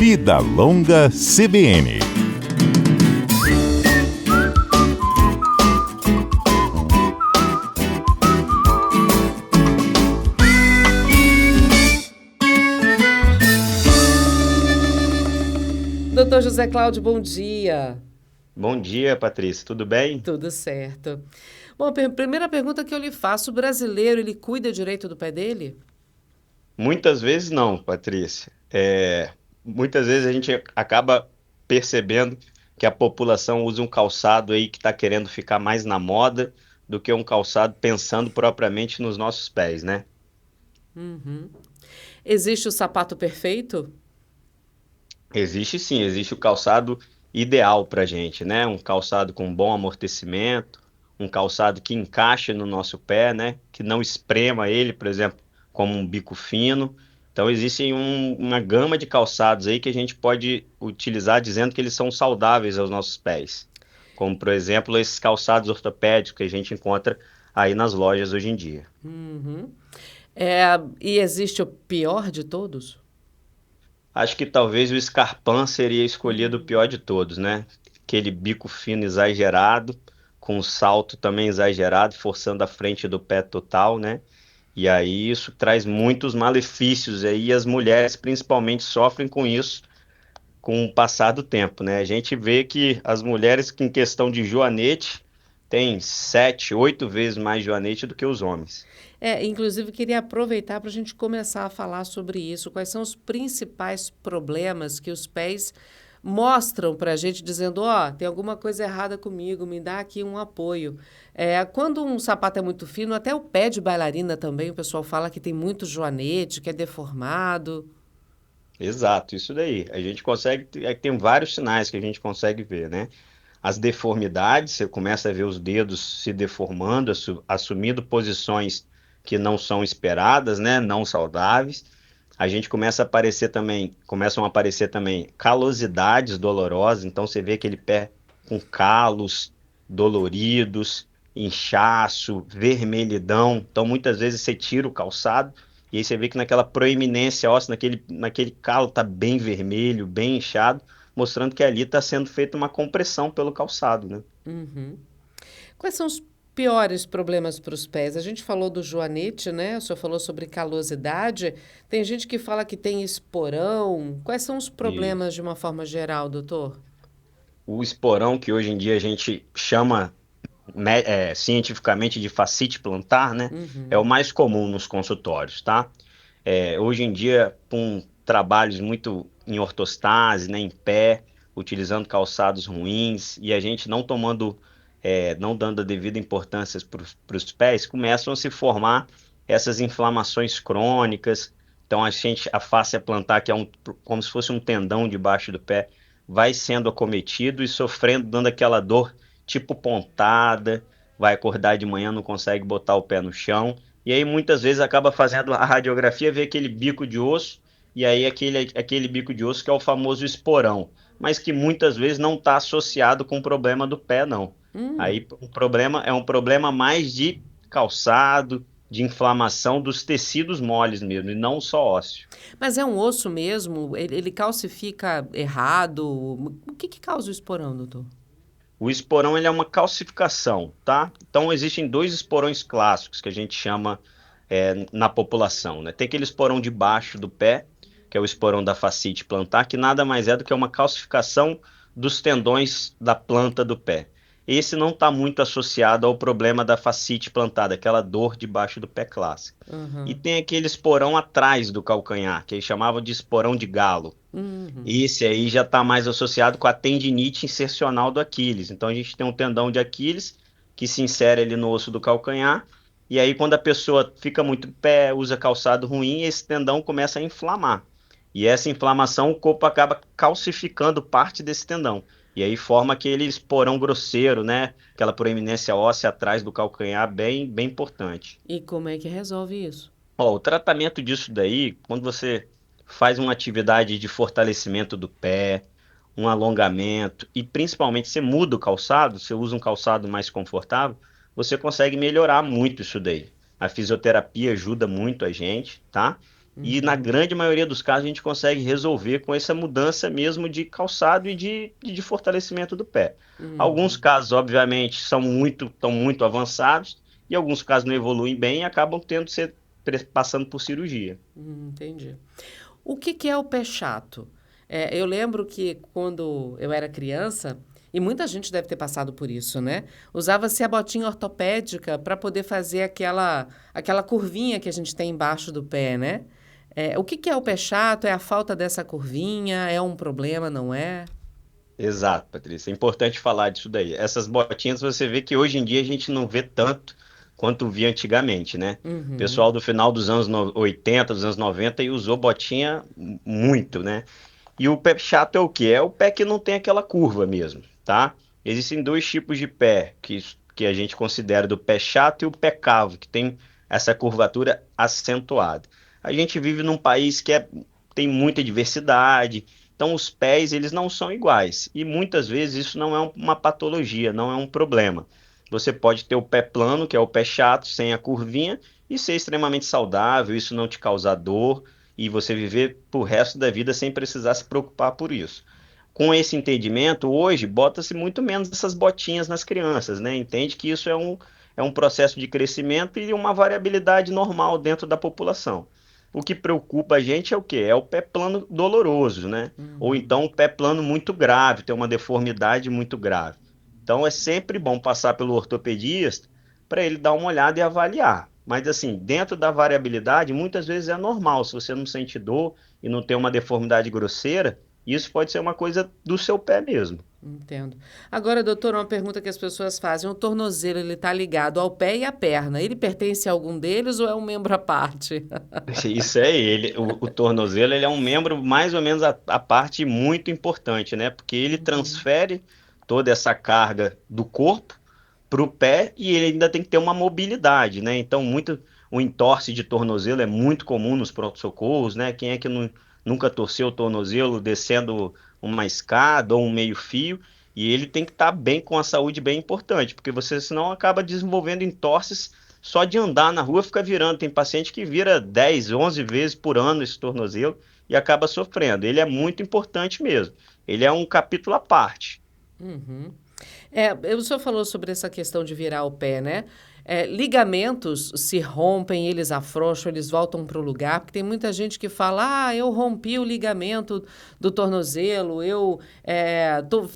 Vida Longa CBN. Doutor José Cláudio, bom dia. Bom dia, Patrícia. Tudo bem? Tudo certo. Bom, primeira pergunta que eu lhe faço, o brasileiro, ele cuida direito do pé dele? Muitas vezes não, Patrícia. Muitas vezes a gente acaba percebendo que a população usa um calçado aí que está querendo ficar mais na moda do que um calçado pensando propriamente nos nossos pés, né? Existe o sapato perfeito? Existe sim, existe o calçado ideal para gente, né? Um calçado com bom amortecimento, um calçado que encaixe no nosso pé, né? Que não esprema ele, por exemplo, como um bico fino. Então, existe uma gama de calçados aí que a gente pode utilizar dizendo que eles são saudáveis aos nossos pés. Como, por exemplo, esses calçados ortopédicos que a gente encontra aí nas lojas hoje em dia. É, e existe o pior de todos? Acho que talvez o Scarpan seria escolhido o pior de todos, né? Aquele bico fino exagerado, com um salto também exagerado, forçando a frente do pé total, né? E aí isso traz muitos malefícios aí, e as mulheres principalmente sofrem com isso com o passar do tempo, né? A gente vê que as mulheres em questão de joanete têm 7, 8 vezes mais joanete do que os homens. Inclusive, queria aproveitar para a gente começar a falar sobre isso. Quais são os principais problemas que os pés mostram para a gente, dizendo: ó, tem alguma coisa errada comigo, me dá aqui um apoio. Quando um sapato é muito fino, até o pé de bailarina também, o pessoal fala que tem muito joanete, que é deformado. Exato, isso daí. A gente consegue, tem vários sinais que a gente consegue ver, né? As deformidades, você começa a ver os dedos se deformando, assumindo posições que não são esperadas, né? Não saudáveis. A gente começam a aparecer também calosidades dolorosas, então você vê aquele pé com calos doloridos, inchaço, vermelhidão. Então muitas vezes você tira o calçado e aí você vê que naquela proeminência óssea, naquele calo tá bem vermelho, bem inchado, mostrando que ali está sendo feita uma compressão pelo calçado, né? Quais são os piores problemas para os pés? A gente falou do joanete, né? O senhor falou sobre calosidade. Tem gente que fala que tem esporão. Quais são os problemas Isso. de uma forma geral, doutor? O esporão, que hoje em dia a gente chama cientificamente de fascite plantar, né? É o mais comum nos consultórios, tá? Hoje em dia, com trabalhos muito em ortostase, né, em pé, utilizando calçados ruins, e a gente não dando a devida importância para os pés, começam a se formar essas inflamações crônicas. Então, a fáscia plantar, que é como se fosse um tendão debaixo do pé, vai sendo acometido e sofrendo, dando aquela dor tipo pontada, vai acordar de manhã, não consegue botar o pé no chão. E aí muitas vezes acaba fazendo a radiografia, vê aquele bico de osso, e aí aquele bico de osso que é o famoso esporão, mas que muitas vezes não está associado com o problema do pé, não. Aí o problema é um problema mais de calçado, de inflamação dos tecidos moles mesmo, e não só ósseo. Mas é um osso mesmo? Ele calcifica errado? O que causa o esporão, doutor? O esporão ele é uma calcificação, tá? Então existem dois esporões clássicos que a gente chama na população, né? Tem aquele esporão de baixo do pé, que é o esporão da fascite plantar, que nada mais é do que uma calcificação dos tendões da planta do pé. Esse não está muito associado ao problema da fascite plantar, aquela dor debaixo do pé clássica. E tem aquele esporão atrás do calcanhar, que eles chamavam de esporão de galo. Esse aí já está mais associado com a tendinite insercional do Aquiles. Então a gente tem um tendão de Aquiles que se insere ali no osso do calcanhar. E aí, quando a pessoa fica muito pé, usa calçado ruim, esse tendão começa a inflamar. E essa inflamação, o corpo acaba calcificando parte desse tendão. E aí forma aquele esporão grosseiro, né? Aquela proeminência óssea atrás do calcanhar, bem, bem importante. E como é que resolve isso? Ó, o tratamento disso daí, quando você faz uma atividade de fortalecimento do pé, um alongamento e principalmente você muda o calçado, você usa um calçado mais confortável, você consegue melhorar muito isso daí. A fisioterapia ajuda muito a gente, tá? E na grande maioria dos casos a gente consegue resolver com essa mudança mesmo de calçado e de fortalecimento do pé. Alguns casos, obviamente, estão muito avançados e alguns casos não evoluem bem e acabam tendo que ser passando por cirurgia. Entendi. O que que é o pé chato? Eu lembro que quando eu era criança, e muita gente deve ter passado por isso, né? Usava-se a botinha ortopédica para poder fazer aquela curvinha que a gente tem embaixo do pé, né? O que que é o pé chato? É a falta dessa curvinha? É um problema, não é? Exato, Patrícia. É importante falar disso daí. Essas botinhas você vê que hoje em dia a gente não vê tanto quanto via antigamente, né? O Uhum. pessoal do final dos anos 80, dos anos 90 e usou botinha muito, né? E o pé chato é o quê? É o pé que não tem aquela curva mesmo, tá? Existem dois tipos de pé que a gente considera do pé chato e o pé cavo, que tem essa curvatura acentuada. A gente vive num país tem muita diversidade, então os pés eles não são iguais e muitas vezes isso não é uma patologia, não é um problema. Você pode ter o pé plano, que é o pé chato, sem a curvinha, e ser extremamente saudável, isso não te causar dor e você viver pro resto da vida sem precisar se preocupar por isso. Com esse entendimento, hoje bota-se muito menos essas botinhas nas crianças, né? Entende que isso é um processo de crescimento e uma variabilidade normal dentro da população. O que preocupa a gente é o quê? É o pé plano doloroso, né? Ou então o pé plano muito grave, tem uma deformidade muito grave. Então é sempre bom passar pelo ortopedista para ele dar uma olhada e avaliar. Mas assim, dentro da variabilidade, muitas vezes é normal. Se você não sente dor e não tem uma deformidade grosseira, isso pode ser uma coisa do seu pé mesmo. Entendo. Agora, doutor, uma pergunta que as pessoas fazem: o tornozelo, ele está ligado ao pé e à perna. Ele pertence a algum deles ou é um membro à parte? Isso é ele. O tornozelo, ele é um membro mais ou menos a parte muito importante, né? Porque ele transfere toda essa carga do corpo para o pé e ele ainda tem que ter uma mobilidade, né? Então, o entorse de tornozelo é muito comum nos pronto-socorros, né? Quem é que nunca torceu o tornozelo descendo uma escada ou um meio-fio? E ele tem que estar bem com a saúde bem importante, porque você senão acaba desenvolvendo entorses só de andar na rua fica virando. Tem paciente que vira 10, 11 vezes por ano esse tornozelo e acaba sofrendo. Ele é muito importante mesmo. Ele é um capítulo à parte. Uhum. O senhor falou sobre essa questão de virar o pé, né? Ligamentos se rompem, eles afrouxam, eles voltam para o lugar, porque tem muita gente que fala: eu rompi o ligamento do tornozelo,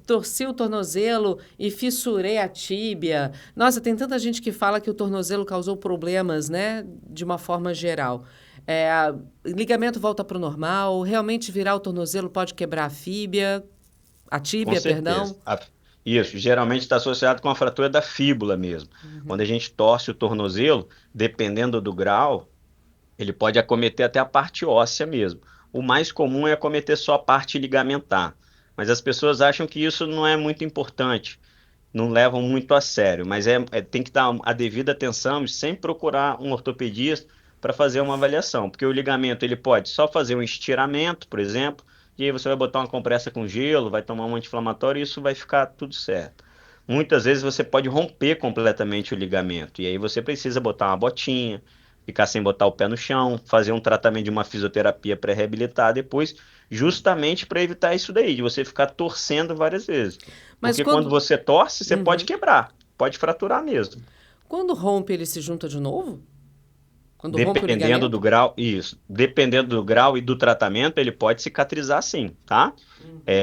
torci o tornozelo e fissurei a tíbia. Nossa, tem tanta gente que fala que o tornozelo causou problemas, né? De uma forma geral. É, Ligamento volta para o normal, realmente virar o tornozelo pode quebrar a Com tíbia, certeza. perdão. Isso, geralmente está associado com a fratura da fíbula mesmo. Quando a gente torce o tornozelo, dependendo do grau, ele pode acometer até a parte óssea mesmo. O mais comum é acometer só a parte ligamentar. Mas as pessoas acham que isso não é muito importante, não levam muito a sério. Mas tem que dar a devida atenção e sempre procurar um ortopedista para fazer uma avaliação. Porque o ligamento ele pode só fazer um estiramento, por exemplo, e aí você vai botar uma compressa com gelo, vai tomar um anti-inflamatório e isso vai ficar tudo certo. Muitas vezes você pode romper completamente o ligamento, e aí você precisa botar uma botinha, ficar sem botar o pé no chão, fazer um tratamento de uma fisioterapia pré-reabilitar depois, justamente para evitar isso daí, de você ficar torcendo várias vezes. Mas Porque quando quando, você torce, você pode Uhum. quebrar, pode fraturar mesmo. Quando rompe, ele se junta de novo? Quando rompe o Dependendo do ligamento? grau, isso, dependendo do grau e do tratamento, ele pode cicatrizar sim, tá?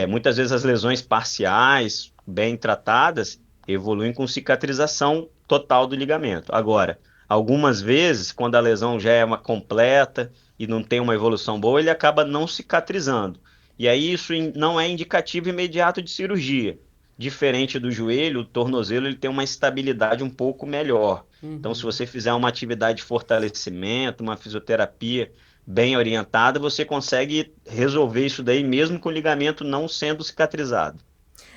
Muitas vezes as lesões parciais, bem tratadas, evoluem com cicatrização total do ligamento. Agora, algumas vezes, quando a lesão já é uma completa e não tem uma evolução boa, ele acaba não cicatrizando. E aí isso não é indicativo imediato de cirurgia. Diferente do joelho, o tornozelo ele tem uma estabilidade um pouco melhor. Então, se você fizer uma atividade de fortalecimento, uma fisioterapia bem orientada, você consegue resolver isso daí mesmo com o ligamento não sendo cicatrizado.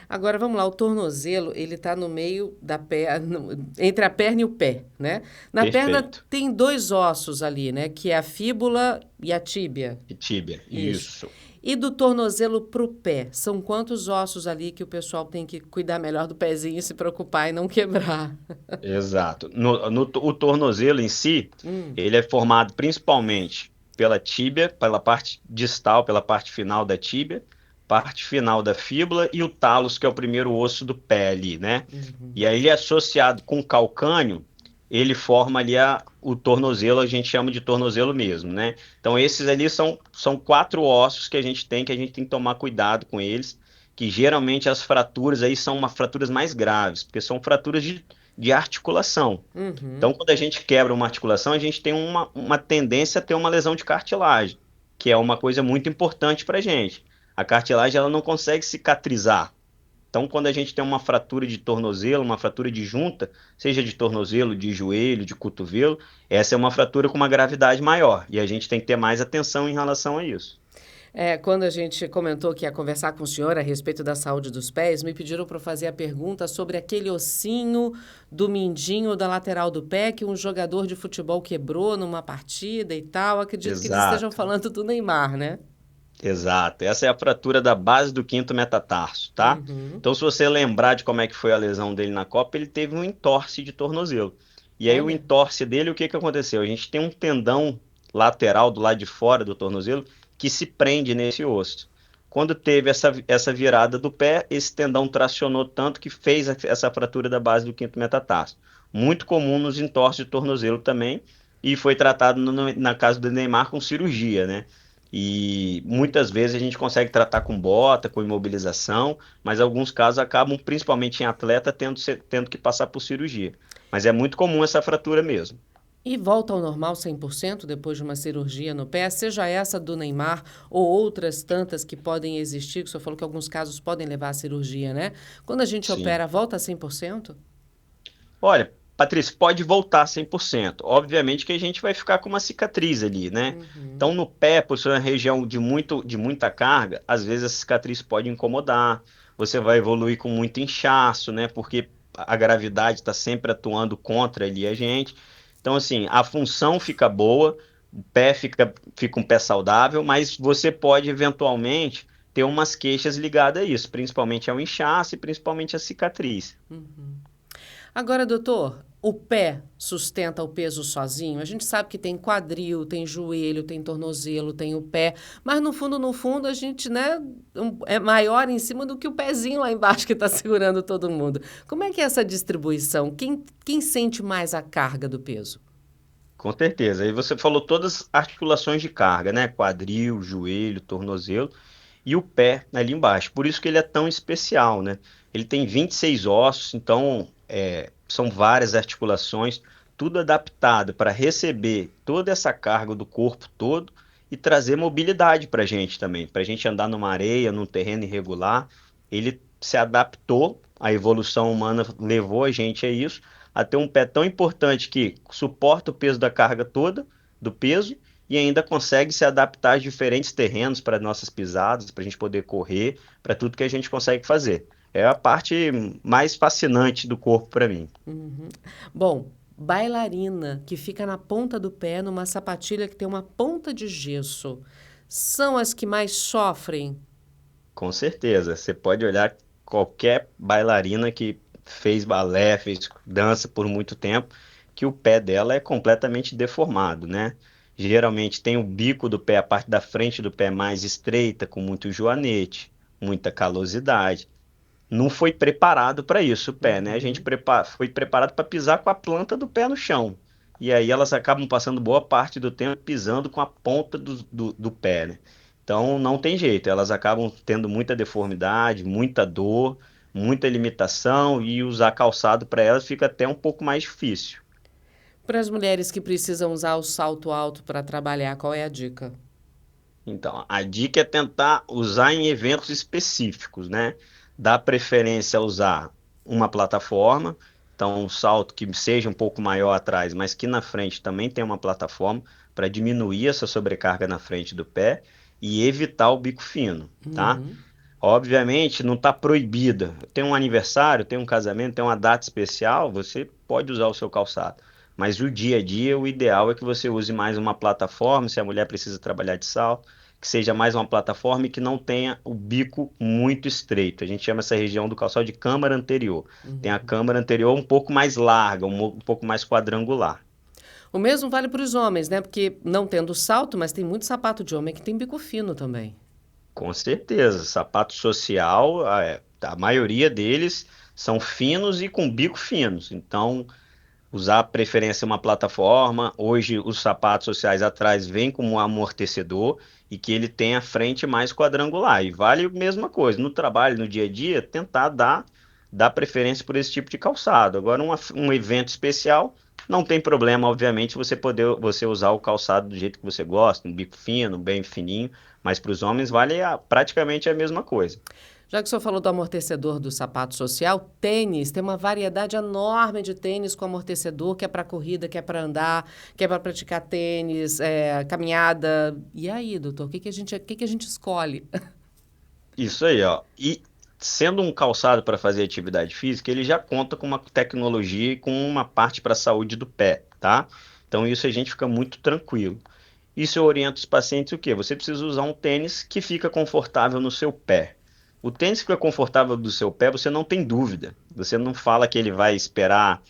Agora vamos lá, o tornozelo, ele está no meio da perna, entre a perna e o pé, né? Na perna Perfeito. tem dois ossos ali, né? Que é a fíbula e a tíbia. E tíbia, Isso. isso. E do tornozelo para o pé, são quantos ossos ali que o pessoal tem que cuidar melhor do pezinho e se preocupar e não quebrar? Exato. O tornozelo em si, ele é formado principalmente. pela tíbia, pela parte distal, pela parte final da tíbia, parte final da fíbula e o talos, que é o primeiro osso do pé ali, né? Uhum. E aí ele é associado com o calcânio, ele forma ali o tornozelo, a gente chama de tornozelo mesmo, né? Então esses ali são 4 ossos que a gente tem que tomar cuidado com eles, que geralmente as fraturas aí são fraturas mais graves, porque são fraturas de articulação. Uhum. Então, quando a gente quebra uma articulação, a gente tem uma tendência a ter uma lesão de cartilagem, que é uma coisa muito importante para a gente. A cartilagem ela não consegue cicatrizar. Então, quando a gente tem uma fratura de tornozelo, uma fratura de junta, seja de tornozelo, de joelho, de cotovelo, essa é uma fratura com uma gravidade maior. E a gente tem que ter mais atenção em relação a isso. Quando a gente comentou que ia conversar com o senhor a respeito da saúde dos pés, me pediram para fazer a pergunta sobre aquele ossinho do mindinho da lateral do pé que um jogador de futebol quebrou numa partida e tal. Acredito que eles estejam Exato, falando do Neymar, né? exato. Essa é a fratura da base do quinto metatarso, tá? Uhum. Então, se você lembrar de como é que foi a lesão dele na Copa, ele teve um entorse de tornozelo. E aí, o Olha. entorse dele, o que que aconteceu? A gente tem um tendão lateral do lado de fora do tornozelo que se prende nesse osso. Quando teve essa virada do pé, esse tendão tracionou tanto que fez essa fratura da base do quinto metatarso. Muito comum nos entorses de tornozelo também, e foi tratado na casa do Neymar com cirurgia, né? E muitas vezes a gente consegue tratar com bota, com imobilização, mas alguns casos acabam, principalmente em atleta, tendo que passar por cirurgia. Mas é muito comum essa fratura mesmo. E volta ao normal 100% depois de uma cirurgia no pé, seja essa do Neymar ou outras tantas que podem existir, que o senhor falou que alguns casos podem levar à cirurgia, né? Quando a gente Sim. opera, volta a 100%? Olha, Patrícia, pode voltar 100%. Obviamente que a gente vai ficar com uma cicatriz ali, né? Uhum. Então, no pé, por ser uma região de muita carga, às vezes essa cicatriz pode incomodar. Você vai evoluir com muito inchaço, né? Porque a gravidade está sempre atuando contra ali a gente. Então, assim, a função fica boa, o pé fica um pé saudável, mas você pode eventualmente ter umas queixas ligadas a isso, principalmente ao inchaço e principalmente à cicatriz. Agora, doutor, o pé sustenta o peso sozinho? A gente sabe que tem quadril, tem joelho, tem tornozelo, tem o pé, mas no fundo, a gente, né, é maior em cima do que o pezinho lá embaixo que está segurando todo mundo. Como é que é essa distribuição? Quem sente mais a carga do peso? Com certeza. Aí você falou todas as articulações de carga, né? Quadril, joelho, tornozelo e o pé ali embaixo. Por isso que ele é tão especial, né? Ele tem 26 ossos, então são várias articulações, tudo adaptado para receber toda essa carga do corpo todo e trazer mobilidade para a gente também, para a gente andar numa areia, num terreno irregular. Ele se adaptou, a evolução humana levou a gente a isso, a ter um pé tão importante que suporta o peso da carga toda, do peso, e ainda consegue se adaptar a diferentes terrenos para nossas pisadas, para a gente poder correr, para tudo que a gente consegue fazer. É a parte mais fascinante do corpo para mim. Uhum. Bom, bailarina que fica na ponta do pé numa sapatilha que tem uma ponta de gesso, são as que mais sofrem? Com certeza. Você pode olhar qualquer bailarina que fez balé, fez dança por muito tempo, que o pé dela é completamente deformado, né? Geralmente tem o bico do pé, a parte da frente do pé mais estreita, com muito joanete, muita calosidade. Não foi preparado para isso o pé, né? A gente Uhum. foi preparado para pisar com a planta do pé no chão. E aí elas acabam passando boa parte do tempo pisando com a ponta do pé, né? Então não tem jeito, elas acabam tendo muita deformidade, muita dor, muita limitação e usar calçado para elas fica até um pouco mais difícil. Para as mulheres que precisam usar o salto alto para trabalhar, qual é a dica? Então, a dica é tentar usar em eventos específicos, né? Dá preferência a usar uma plataforma, então um salto que seja um pouco maior atrás, mas que na frente também tem uma plataforma para diminuir essa sobrecarga na frente do pé e evitar o bico fino, tá? Uhum. Obviamente, não está proibida. Tem um aniversário, tem um casamento, tem uma data especial, você pode usar o seu calçado. Mas o dia a dia, o ideal é que você use mais uma plataforma, se a mulher precisa trabalhar de salto, que seja mais uma plataforma e que não tenha o bico muito estreito. A gente chama essa região do calçado de câmara anterior. Tem a câmara anterior um pouco mais larga, um pouco mais quadrangular. O mesmo vale para os homens, né? Porque não tendo salto, mas tem muito sapato de homem que tem bico fino também. Com certeza, sapato social, a maioria deles são finos e com bico finos. Então, usar preferência uma plataforma. Hoje, os sapatos sociais atrás vêm como um amortecedor e que ele tem a frente mais quadrangular. E vale a mesma coisa. No trabalho, no dia a dia, tentar dar preferência por esse tipo de calçado. Agora, um evento especial, não tem problema, obviamente, você usar o calçado do jeito que você gosta, um bico fino, bem fininho, mas para os homens vale praticamente a mesma coisa. Já que o senhor falou do amortecedor do sapato social, tênis, tem uma variedade enorme de tênis com amortecedor, que é para corrida, que é para andar, que é para praticar tênis, caminhada. E aí, doutor, o que que a gente escolhe? Isso aí, ó. E sendo um calçado para fazer atividade física, ele já conta com uma tecnologia e com uma parte para a saúde do pé, tá? Então isso a gente fica muito tranquilo. Isso eu oriento os pacientes o quê? Você precisa usar um tênis que fica confortável no seu pé. O tênis que fica confortável do seu pé, você não tem dúvida. Você não fala que ele vai esperar,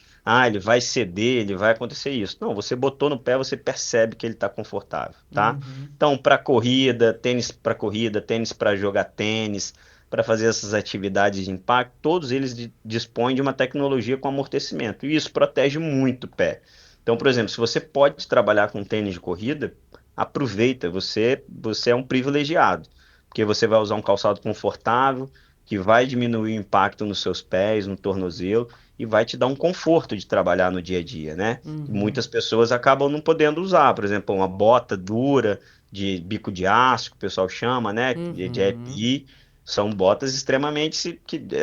ele vai ceder, ele vai acontecer isso. Não, você botou no pé, você percebe que ele está confortável, tá? Uhum. Então, para corrida, tênis para jogar tênis, para fazer essas atividades de impacto, todos eles dispõem de uma tecnologia com amortecimento. E isso protege muito o pé. Então, por exemplo, se você pode trabalhar com tênis de corrida, aproveita, você é um privilegiado, porque você vai usar um calçado confortável, que vai diminuir o impacto nos seus pés, no tornozelo, e vai te dar um conforto de trabalhar no dia a dia, né? E Uhum. muitas pessoas acabam não podendo usar, por exemplo, uma bota dura, de bico de aço, que o pessoal chama, né? De Uhum. EPI, são botas extremamente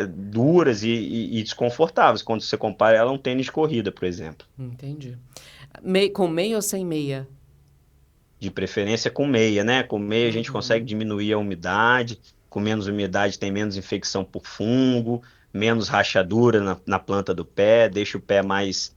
duras e desconfortáveis, quando você compara ela a um tênis de corrida, por exemplo. Entendi. Com meia ou sem meia? De preferência com meia, né? Com meia a gente consegue Uhum. diminuir a umidade, com menos umidade tem menos infecção por fungo, menos rachadura na planta do pé, deixa o pé mais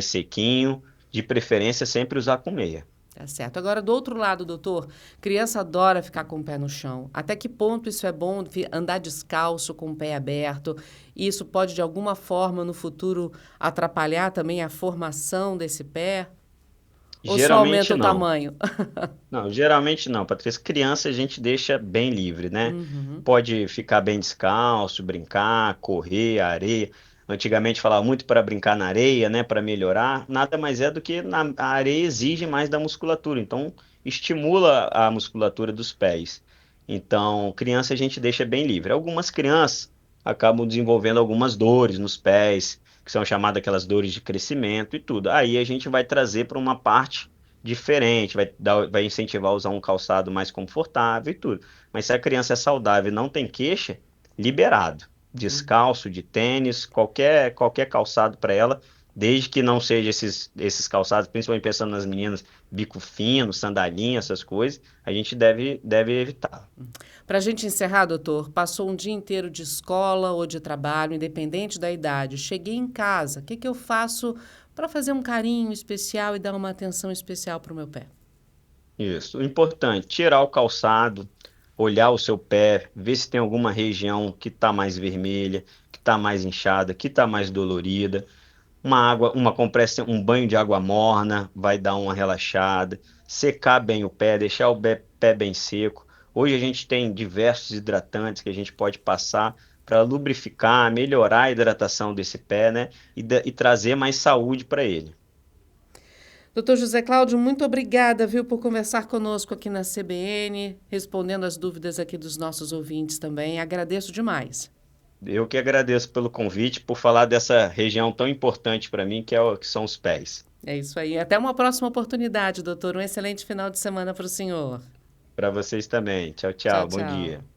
sequinho. De preferência sempre usar com meia. Tá certo. Agora, do outro lado, doutor, criança adora ficar com o pé no chão. Até que ponto isso é bom, andar descalço, com o pé aberto? Isso pode, de alguma forma, no futuro, atrapalhar também a formação desse pé? Ou só aumenta Geralmente o não. tamanho? Não, geralmente não. Para as crianças a gente deixa bem livre, né? Uhum. Pode ficar bem descalço, brincar, correr, areia. Antigamente falava muito para brincar na areia, né? Para melhorar. Nada mais é do que a areia exige mais da musculatura. Então, estimula a musculatura dos pés. Então, criança a gente deixa bem livre. Algumas crianças acabam desenvolvendo algumas dores nos pés, que são chamadas aquelas dores de crescimento e tudo. Aí a gente vai trazer para uma parte diferente, vai incentivar a usar um calçado mais confortável e tudo. Mas se a criança é saudável e não tem queixa, liberado. Descalço, de tênis, qualquer calçado para ela, desde que não seja esses calçados, principalmente pensando nas meninas, bico fino, sandalinha, essas coisas, a gente deve evitar. Para a gente encerrar, doutor, passou um dia inteiro de escola ou de trabalho, independente da idade. Cheguei em casa, o que que eu faço para fazer um carinho especial e dar uma atenção especial para o meu pé? Isso. O importante, tirar o calçado, olhar o seu pé, ver se tem alguma região que está mais vermelha, que está mais inchada, que está mais dolorida. Uma compressa, um banho de água morna vai dar uma relaxada, secar bem o pé, deixar o pé bem seco. Hoje a gente tem diversos hidratantes que a gente pode passar para lubrificar, melhorar a hidratação desse pé, né? E trazer mais saúde para ele. Doutor José Cláudio, muito obrigada, viu, por conversar conosco aqui na CBN, respondendo as dúvidas aqui dos nossos ouvintes também. Agradeço demais. Eu que agradeço pelo convite, por falar dessa região tão importante para mim, que são os pés. É isso aí. Até uma próxima oportunidade, doutor. Um excelente final de semana para o senhor. Para vocês também. Tchau, Tchau, tchau. Bom dia. tchau.